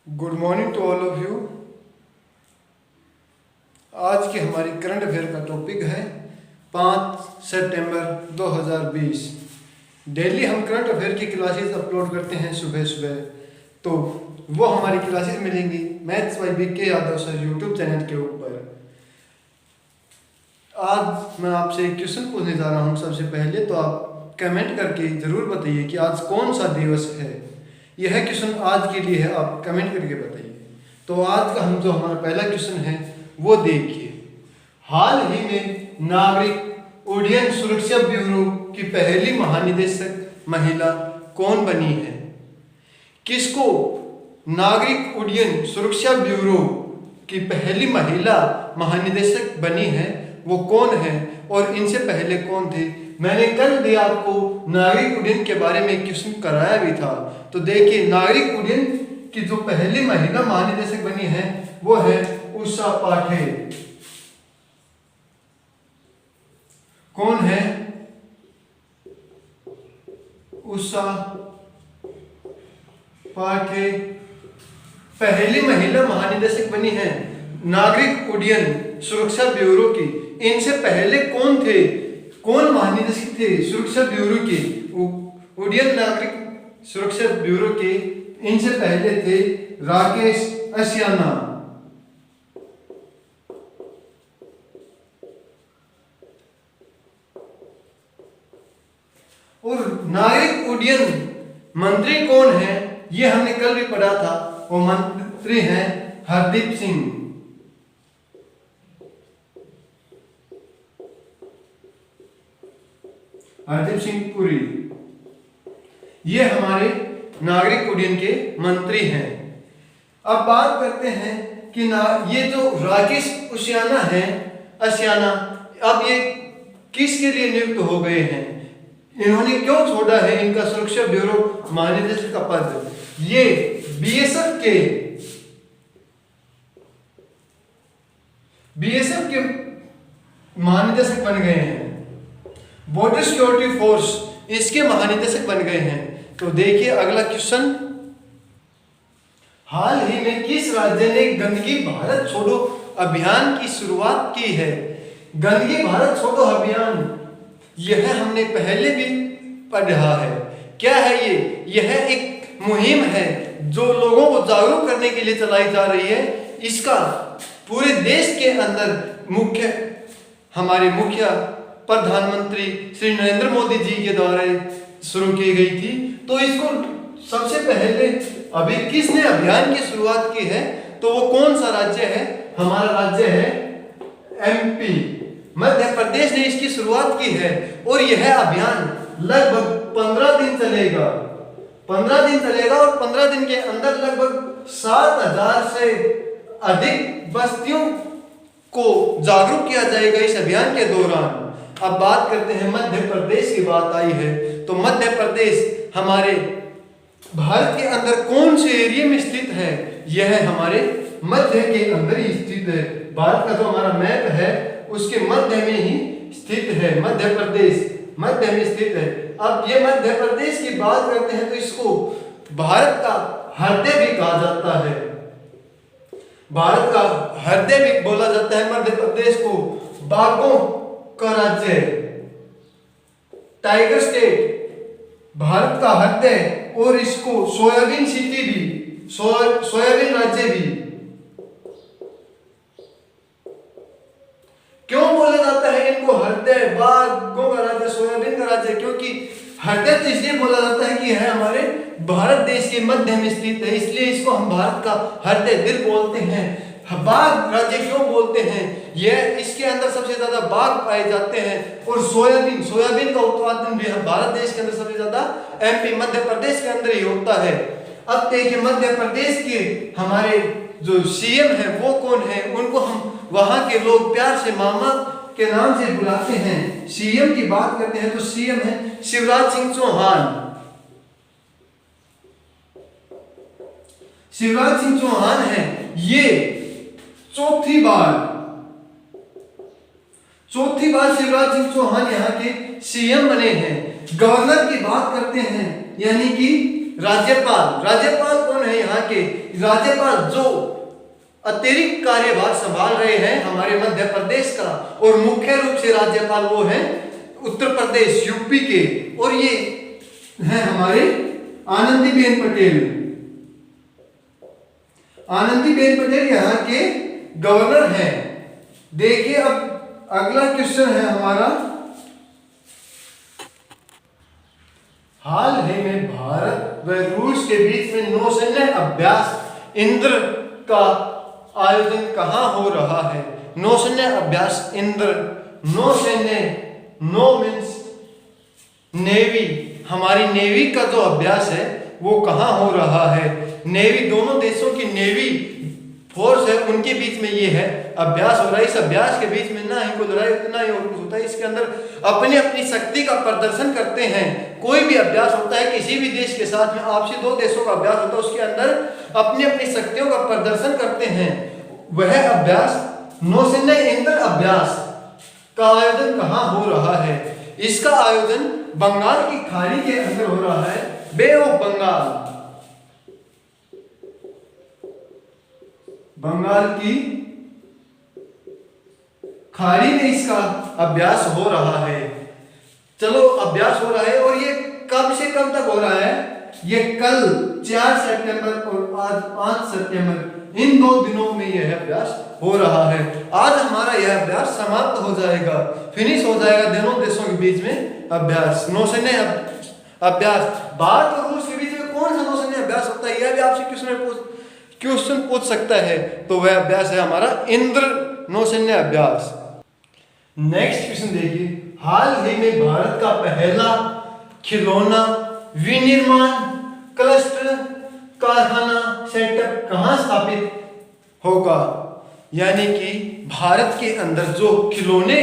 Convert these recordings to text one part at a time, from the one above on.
Good morning to all of you. आज की हमारी करंट अफेयर का टॉपिक है 5 सितंबर 2020। डेली हम करंट अफेयर की क्लासेस अपलोड करते हैं सुबह सुबह, तो वो हमारी क्लासेस मिलेंगी maths by BK Yadav sir YouTube channel के ऊपर। आज मैं आपसे एक क्वेश्चन पूछने जा रहा हूँ। सबसे पहले तो आप कमेंट करके ज़रूर बताइए कि आज कौन सा दिवस है। यह क्वेश्चन आज के लिए है, आप कमेंट करके बताइए। तो आज का हमारा पहला क्वेश्चन है वो देखिए। हाल ही में नागरिक उड्डयन सुरक्षा ब्यूरो की पहली महानिदेशक महिला कौन बनी है? किसको नागरिक उड्डयन सुरक्षा ब्यूरो की पहली महिला महानिदेशक बनी है, वो कौन है और इनसे पहले कौन थे? मैंने कल भी आपको नागरिक उड्डयन के बारे में क्वेश्चन कराया भी था। तो देखिए, नागरिक उड्डयन की जो पहली महिला महानिदेशक बनी है वो है उषा पाठे। कौन है? उषा पाठे पहली महिला महानिदेशक बनी है नागरिक उड्डयन सुरक्षा ब्यूरो की। इनसे पहले कौन थे? कौन महानिदेशक थे सुरक्षा ब्यूरो के? उड्डयन नागरिक सुरक्षा ब्यूरो के इनसे पहले थे राकेश अस्याना। और नागरिक उड्डयन मंत्री कौन है, ये हमने कल भी पढ़ा था। वो मंत्री हैं हरदीप सिंह। हरदीप सिंह पुरी, ये हमारे नागरिक उड्डयन के मंत्री हैं। अब बात करते हैं कि ये जो राकेश अस्याना अब ये किसके लिए नियुक्त हो गए हैं, इन्होंने क्यों छोड़ा है इनका सुरक्षा ब्यूरो महानिदेशक का पद? ये बीएसएफ के महानिदेशक बन गए हैं। बॉर्डर सिक्योरिटी फोर्स इसके महानिदेशक बन गए हैं। तो देखिए अगला क्वेश्चन। हाल ही में किस राज्य ने गंदगी भारत छोड़ो अभियान की शुरुआत की है? गंदगी भारत छोड़ो अभियान, यह हमने पहले भी पढ़ा है। क्या है ये? यह एक मुहिम है जो लोगों को जागरूक करने के लिए चलाई जा रही है। इसका पूरे देश के अंदर हमारे मुखिया प्रधानमंत्री श्री नरेंद्र मोदी जी के द्वारा शुरू की गई थी। तो इसको सबसे पहले अभी किसने अभियान की शुरुआत की है? तो वो कौन सा राज्य है? हमारा राज्य है एमपी, मध्य प्रदेश ने इसकी शुरुआत की है। और यह अभियान लगभग 15 दिन चलेगा। 15 दिन चलेगा और 15 दिन के अंदर लगभग 7,000 से अधिक बस्तियों को जागरूक किया जाएगा इस अभियान के दौरान। अब बात करते हैं मध्य प्रदेश की बात आई है, तो मध्य प्रदेश हमारे भारत के अंदर कौन से एरिया में स्थित है? यह हमारे मध्य के अंदर ही स्थित है। भारत का जो हमारा मैप है उसके मध्य में ही स्थित है। मध्य प्रदेश मध्य में स्थित है। अब ये मध्य प्रदेश की बात करते हैं तो इसको भारत का हृदय भी कहा जाता है। भारत का हृदय भी बोला जाता है मध्य प्रदेश को। बाघों का राज्य, टाइगर स्टेट, भारत का हृदय, और इसको सोयाबीन सिटी भी, सोयाबीन राज्य भी क्यों बोला जाता है इनको? हृदय, बाघों का राज्य, सोयाबीन का राज्य। क्योंकि हृदय तो इसलिए बोला जाता है कि यह हमारे भारत देश के मध्य में स्थित है, इसलिए इसको हम भारत का हृदय दिल बोलते हैं। बाघ राज्य क्यों बोलते हैं? यह इसके अंदर सबसे ज्यादा बाघ पाए जाते हैं। और सोयाबीन का उत्पादन भी भारत देश के अंदर सबसे ज्यादा एमपी मध्य प्रदेश के अंदर ही होता है। अब देखिए मध्य प्रदेश के हमारे जो सीएम है वो कौन है? उनको हम वहां के लोग प्यार से मामा के नाम से बुलाते हैं। सीएम की बात करते हैं तो सीएम है शिवराज सिंह चौहान। शिवराज सिंह चौहान है ये चौथी बार शिवराज सिंह चौहान यहाँ के सीएम बने हैं। गवर्नर की बात करते हैं, यानी कि राज्यपाल कौन है? है यहाँ के राज्यपाल जो अतिरिक्त कार्यभार संभाल रहे हैं हमारे मध्य प्रदेश का, और मुख्य रूप से राज्यपाल वो हैं उत्तर प्रदेश यूपी के, और ये हैं हमारे आनंदीबेन पटेल। आनंदीबेन पटेल यहाँ के गवर्नर हैं। देखिए अब अगला क्वेश्चन है हमारा, हाल ही में भारत व रूस के बीच में नौसैन्य अभ्यास इंद्र का आयोजन कहाँ हो रहा है? नौसैन्य अभ्यास इंद्र, नौसैन्य, नो मीन्स नेवी, हमारी नेवी का जो अभ्यास है वो कहाँ हो रहा है? नेवी, दोनों देशों की नेवी फोर्स है उनके बीच में ये है अभ्यास हो रहा है। इस अभ्यास के बीच में ना ही कोई लड़ाई उतना ही और कुछ होता है, इसके अंदर अपनी अपनी शक्ति का प्रदर्शन करते हैं। कोई भी अभ्यास होता है किसी भी देश के साथ में, आपसी दो देशों का अभ्यास होता है, उसके अंदर अपनी अपनी शक्तियों का प्रदर्शन करते हैं। वह अभ्यास नौसैन्य इंद्र अभ्यास का आयोजन कहाँ हो रहा है? इसका आयोजन बंगाल की खाड़ी के अंदर हो रहा है, बे ऑफ बंगाल, बंगाल की खाड़ी में इसका अभ्यास हो रहा है। चलो अभ्यास हो रहा है, और ये कब से कब तक हो रहा है? ये कल 4 सितंबर और आज 5 सितंबर, इन 2 दिनों में यह अभ्यास हो रहा है। आज हमारा यह अभ्यास समाप्त हो जाएगा, फिनिश हो जाएगा दोनों देशों के बीच में अभ्यास, नौसैन्य अभ्यास। भारत और रूस के बीच में कौन सा नौसैन्य अभ्यास होता है, यह भी आपसे क्वेश्चन पूछ सकता है। तो वह अभ्यास है हमारा इंद्र नौसैन्य अभ्यास। नेक्स्ट क्वेश्चन देखिए, हाल ही में भारत का पहला खिलौना विनिर्माण क्लस्टर कारखाना सेटअप कहाँ स्थापित होगा? यानी कि भारत के अंदर जो खिलौने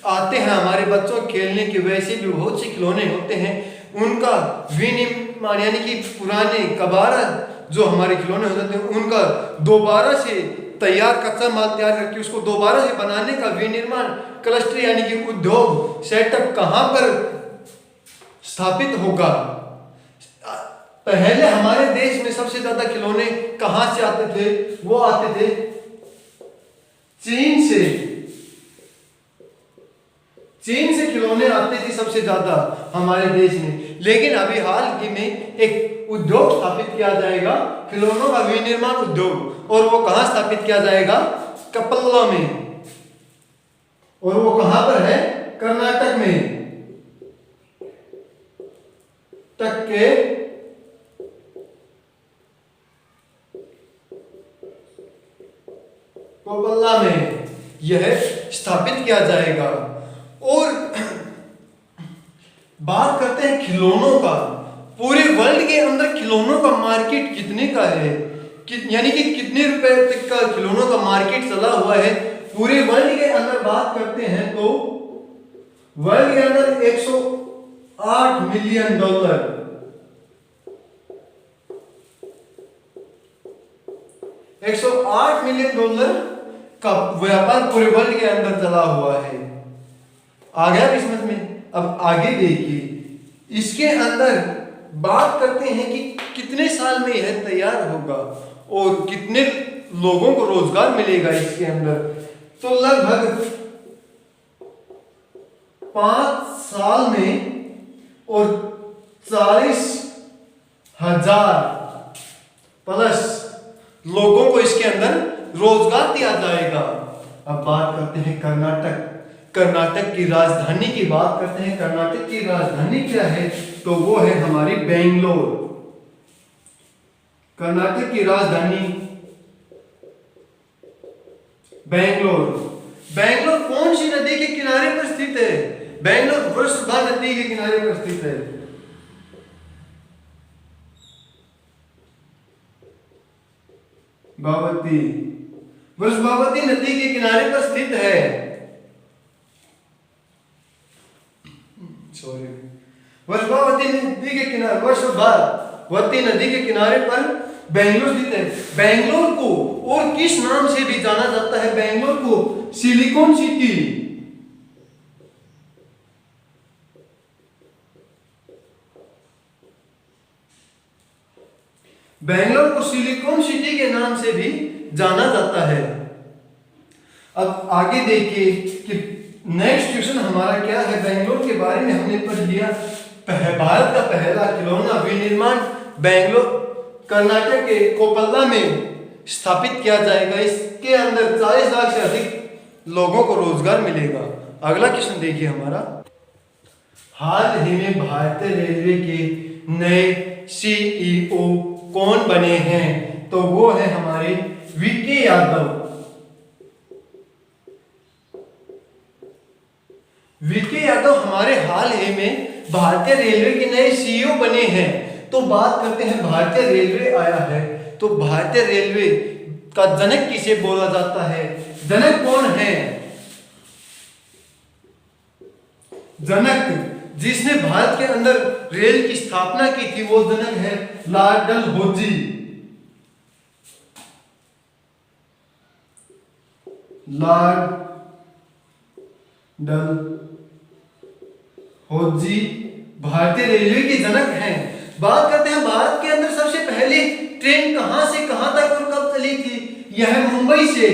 आते हैं हमारे बच्चों खेलने के, वैसे भी बहुत से खिलौने होते हैं, उनका विनिर्माण यानी कि पुराने कबाड़ा जो हमारे खिलौने हो जाते हैं उनका दोबारा से तैयार कच्चा माल तैयार करके उसको दोबारा से बनाने का विनिर्माण क्लस्टर यानी कि उद्योग सेटअप कहाँ पर स्थापित होगा? पहले हमारे देश में सबसे ज्यादा खिलौने कहां से आते थे? वो आते थे चीन से। चीन से खिलौने आते थे सबसे ज्यादा हमारे देश में। लेकिन अभी हाल ही में एक उद्योग स्थापित किया जाएगा, खिलौनों का विनिर्माण उद्योग, और वो कहां स्थापित किया जाएगा? कपल्ला में। और वो कहां पर है? कर्नाटक में। तक के कोपल्ला में यह स्थापित किया जाएगा। और बात करते हैं खिलौनों का। पूरे वर्ल्ड के अंदर खिलौनों का मार्केट कितने का है, यानी कि कितने रुपए तक का खिलौनों का मार्केट चला हुआ है पूरे वर्ल्ड के अंदर बात करते हैं तो वर्ल्ड के अंदर 108 मिलियन डॉलर, 108 मिलियन डॉलर का व्यापार पूरे वर्ल्ड के अंदर चला हुआ है। आ गया किस्मत में। अब आगे देखिए, इसके अंदर बात करते हैं कि कितने साल में यह तैयार होगा और कितने लोगों को रोजगार मिलेगा इसके अंदर। तो लगभग 5 साल में और 40,000 प्लस लोगों को इसके अंदर रोजगार दिया जाएगा। अब बात करते हैं कर्नाटक। कर्नाटक की राजधानी की बात करते हैं। कर्नाटक की राजधानी क्या है? तो वो है हमारी बेंगलोर। कर्नाटक की राजधानी बेंगलोर। बेंगलोर कौन सी नदी के किनारे पर स्थित है? बेंगलोर वृषभा नदी के किनारे पर स्थित है। भावती, वृषभावती नदी के किनारे पर स्थित है। सॉरी, वृषभावती नदी के किनारे, वृषभावती नदी के किनारे पर बेंगलोर स्थित है। बेंगलोर को और किस नाम से भी जाना जाता है? बेंगलोर को सिलिकॉन सिटी, बेंगलोर को सिलिकॉन सिटी के नाम से भी जाना जाता है। अब आगे देखिए कि नेक्स्ट क्वेश्चन हमारा क्या है। बेंगलोर के बारे में हमने पढ़ लिया। भारत का पहला खिलौना विनिर्माण बेंगलोर कर्नाटक के कोपल्ला में स्थापित किया जाएगा। इसके अंदर 40 लाख से अधिक लोगों को रोजगार मिलेगा। अगला क्वेश्चन देखिए हमारा। हाल ही में भारतीय रेलवे के नए सीईओ कौन बने हैं? तो वो है हमारे वीके यादव। वीके यादव हमारे हाल ही में भारतीय रेलवे के नए सीईओ बने हैं। तो बात करते हैं भारतीय रेलवे आया है, तो भारतीय रेलवे का जनक किसे बोला जाता है? जनक कौन है? जनक जिसने भारत के अंदर रेल की स्थापना की थी वो जनक है लॉर्ड डलहौजी। लॉर्ड डलहौजी भारतीय रेलवे के जनक हैं। बात करते हैं भारत के अंदर सबसे पहले ट्रेन कहां से कहां तक और कब चली थी? यह मुंबई से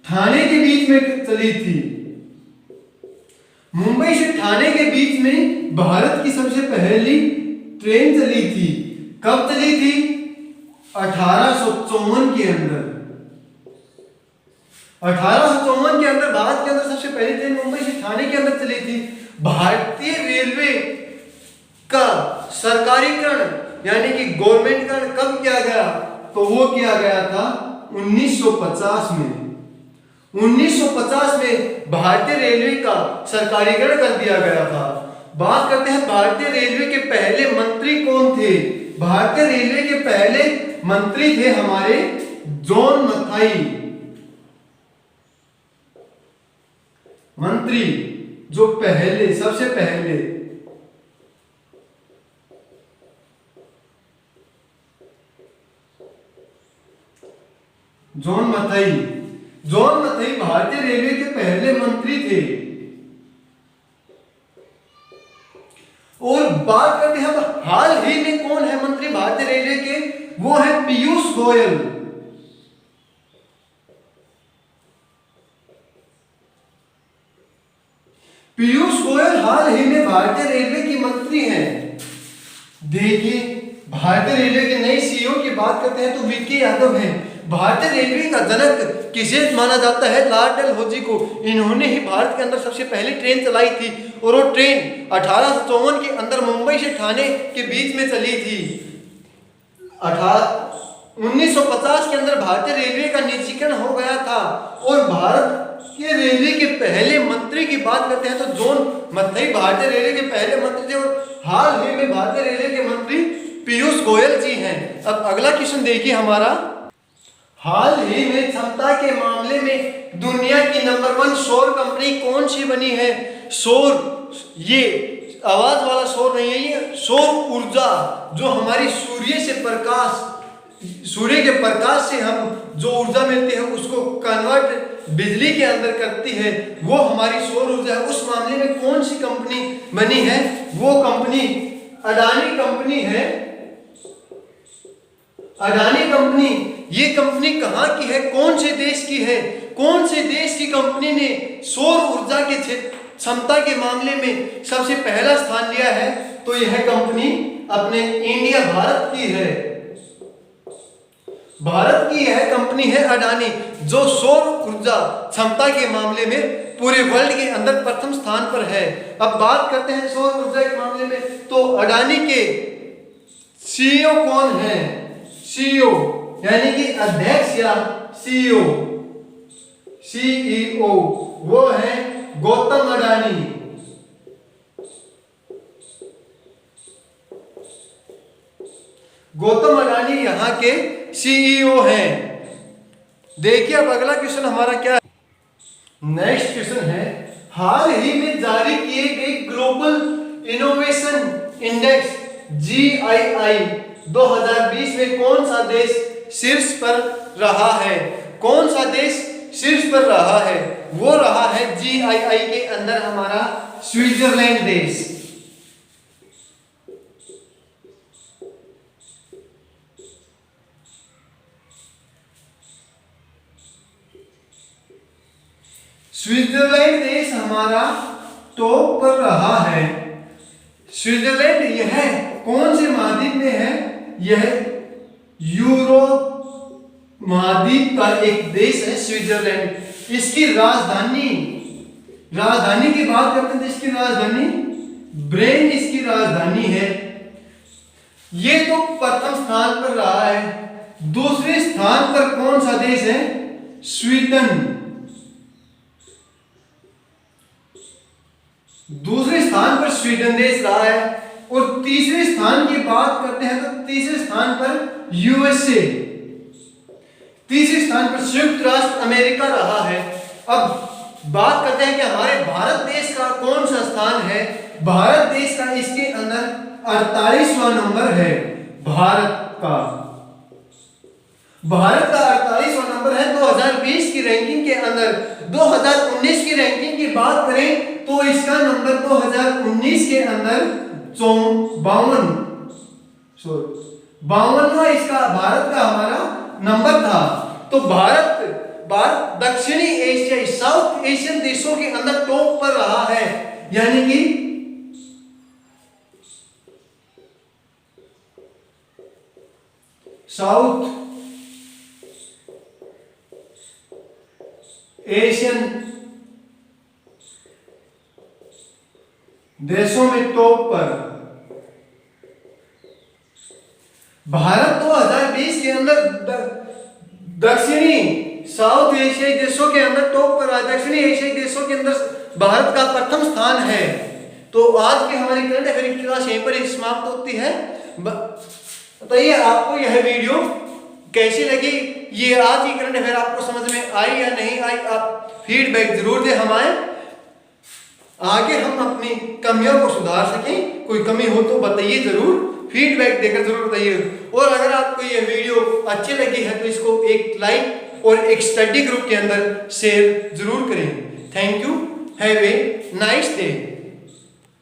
ठाणे के बीच में चली थी। मुंबई से ठाणे के बीच में भारत की सबसे पहली ट्रेन चली थी। कब चली थी? 1854 के अंदर। 1854 के अंदर भारत के अंदर सबसे पहली ट्रेन मुंबई से ठाणे के अंदर चली थी। भारतीय रेलवे का सरकारीकरण यानी कि गवर्नमेंटकरण कब किया गया? तो वो किया गया था 1950 में। 1950 में भारतीय रेलवे का सरकारीकरण कर दिया गया था। बात करते हैं भारतीय रेलवे के पहले मंत्री कौन थे? भारतीय रेलवे के पहले मंत्री थे हमारे जॉन मथाई। मंत्री जो पहले सबसे पहले जॉन मथाई भारतीय रेलवे के पहले मंत्री थे। और बात करते हैं अब हाल ही में कौन है मंत्री भारतीय रेलवे के? वो है पीयूष गोयल। पीयूष गोयल हाल ही में भारतीय रेलवे की मंत्री हैं। देखिए भारतीय रेलवे के नए सीईओ की बात करते हैं तो वीके यादव हैं। भारतीय रेलवे का जनक किसे माना जाता है? लॉर्ड डलहौजी को। इन्होंने ही भारत के अंदर सबसे पहली ट्रेन चलाई थी और वो ट्रेन 1854 के अंदर मुंबई से ठाणे के बीच में चली थी। 1950 के अंदर भारतीय रेलवे का निजीकरण हो गया था और भारत के रेलवे के पहले मंत्री की बात करते हैं तो जॉन मथाई भारतीय रेलवे के पहले मंत्री थे और हाल ही में भारतीय रेलवे के मंत्री पीयूष गोयल जी हैं। अब अगला क्वेश्चन देखिए हमारा। हाल ही में क्षमता के मामले में दुनिया की नंबर 1 सौर कंपनी कौन सी बनी है? सौर, ये आवाज वाला सौर नहीं है, ये सौर ऊर्जा जो हमारी सूर्य के प्रकाश से हम जो ऊर्जा मिलती है उसको कन्वर्ट बिजली के अंदर करती है, वो हमारी सौर ऊर्जा है। उस मामले में कौन सी कंपनी बनी है? वो कंपनी अडानी कंपनी है। अडानी कंपनी, ये कंपनी कहां की है? कौन से देश की है? कौन से देश की कंपनी ने सौर ऊर्जा के क्षमता के मामले में सबसे पहला स्थान लिया है? तो यह कंपनी अपने इंडिया भारत की है। भारत की यह कंपनी है अडानी जो सौर ऊर्जा क्षमता के मामले में पूरे वर्ल्ड के अंदर प्रथम स्थान पर है। अब बात करते हैं सौर ऊर्जा के मामले में तो अडानी के सीईओ कौन है? सीईओ यानी कि अध्यक्ष या सीईओ वो है गौतम अडानी। गौतम अडानी यहां के सीईओ हैं। देखिए अब अगला क्वेश्चन हमारा क्या है? नेक्स्ट क्वेश्चन है, हाल ही में जारी किए गए ग्लोबल इनोवेशन इंडेक्स GII 2020 में कौन सा देश शीर्ष पर रहा है? कौन सा देश शीर्ष पर रहा है वो रहा है GII के अंदर हमारा स्विट्जरलैंड देश। स्विट्जरलैंड देश हमारा टॉप पर रहा है। स्विट्जरलैंड यह कौन से महाद्वीप में है? यह यूरोप महाद्वीप का एक देश है स्विट्जरलैंड। इसकी राजधानी की बात करते हैं तो इसकी राजधानी ब्रेन इसकी राजधानी है। ये तो प्रथम स्थान पर रहा है। दूसरे स्थान पर कौन सा देश है? स्वीडन। दूसरे स्थान पर स्वीडन देश रहा है। और तीसरे स्थान की बात करते हैं तो तीसरे स्थान पर USA, तीसरे स्थान पर संयुक्त राष्ट्र अमेरिका रहा है। अब बात करते हैं कि हमारे भारत देश का कौन सा स्थान है। भारत देश का इसके अंदर 48वां नंबर है। भारत का 48वां नंबर है 2020 की रैंकिंग के अंदर। 2019 की रैंकिंग की बात करें तो इसका नंबर 2019 के अंदर 52वां इसका भारत का हमारा नंबर था। तो भारत दक्षिणी एशियाई साउथ एशियन देशों के अंदर टॉप पर रहा है। यानी कि साउथ एशियन देशों में टॉप पर भारत 2020 के अंदर दक्षिणी साउथ एशियाई देशों के अंदर टॉप पर है। दक्षिणी एशियाई देशों के अंदर भारत का प्रथम स्थान है। तो आज की हमारी करंट अफेयर की क्लास यहीं पर ही समाप्त होती है। बताइए आपको यह वीडियो कैसी लगी? ये आज की करंट अफेयर आपको समझ में आई या नहीं आई? आप फीडबैक जरूर दें हमें, आगे हम अपनी कमियों को सुधार सकें। कोई कमी हो तो बताइए जरूर, फीडबैक देकर जरूर बताइए। और अगर आपको ये वीडियो अच्छी लगी है तो इसको एक लाइक और एक स्टडी ग्रुप के अंदर शेयर जरूर करें। Thank you, have a nice day.